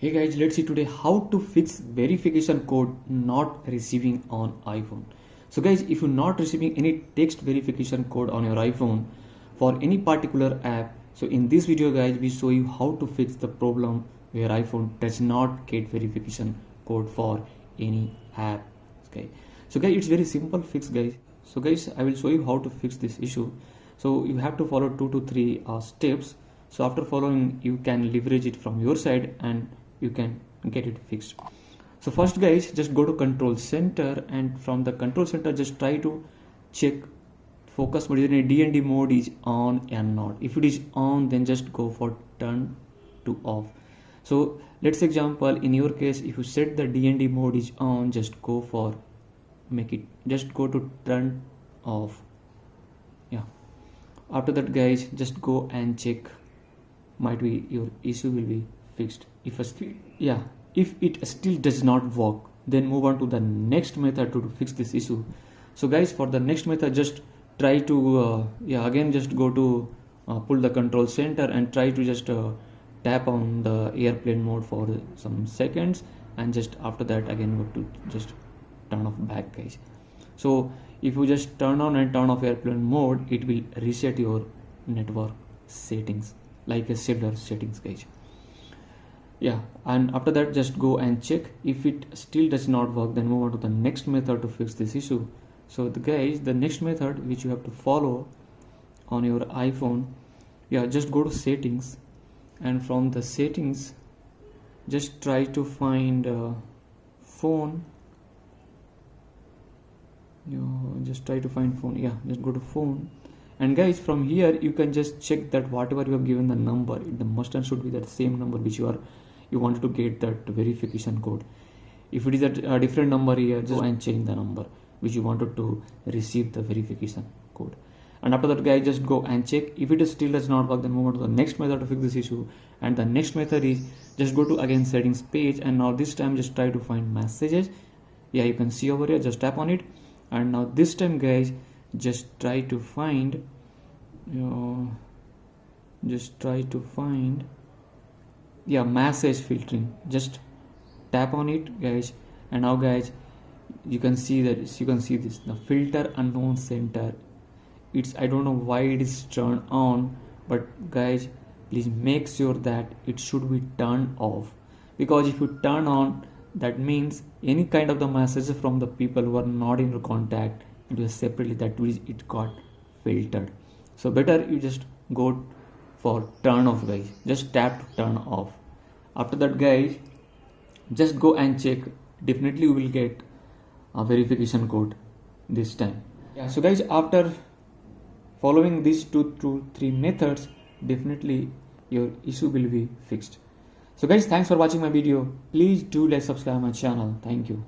Hey guys, let's see today how to fix verification code not receiving on iPhone. So guys, if you're not receiving any text verification code on your iPhone for any particular app, so in this video guys, we show you how to fix the problem where iPhone does not get verification code for any app. Okay. So guys, it's very simple fix guys. So guys, I will show you how to fix this issue. So you have to follow 2 to 3 steps. So after following, you can leverage it from your side and you can get it fixed. So first guys, just go to control center, and from the control center just try to check focus mode in a DND mode is on and not. If it is on, then just go for turn to off. So let's example, in your case, if you set the DND mode is on, just go for just go to turn off. Yeah, after that guys, just go and check, might be your issue will be fixed. If it still does not work, then move on to the next method to fix this issue. So guys, for the next method, just try to again just go to pull the control center and try to just tap on the airplane mode for some seconds, and just after that again go to just turn off back guys. So if you just turn on and turn off airplane mode, it will reset your network settings like a cellular settings guys. Yeah, and after that just go and check. If it still does not work, then move on to the next method to fix this issue. So the next method which you have to follow on your iPhone, just go to settings, and from the settings just try to find phone. Just try to find phone. Just go to phone, and guys, from here you can just check that whatever you have given the number, the must and should be that same number which you wanted to get that verification code. If it is a different number here, just go and change the number which you wanted to receive the verification code. And after that guys, just go and check. If it still does not work, then move on to the next method to fix this issue. And the next method is just go to again settings page, and now this time just try to find messages. You can see over here, just tap on it, and now this time guys, just try to find message filtering. Just tap on it guys, and now guys, you can see this, the filter unknown center. I don't know why it is turned on, but guys, please make sure that it should be turned off, because if you turn on, that means any kind of the messages from the people who are not in your contact, it was separately, that means it got filtered. So better you just go for turn off guys. Just tap to turn off. After that guys, just go and check. Definitely you will get a verification code this time. So guys, after following these 2 to 3 methods, definitely your issue will be fixed. So guys, thanks for watching my video. Please do like, subscribe my channel. Thank you.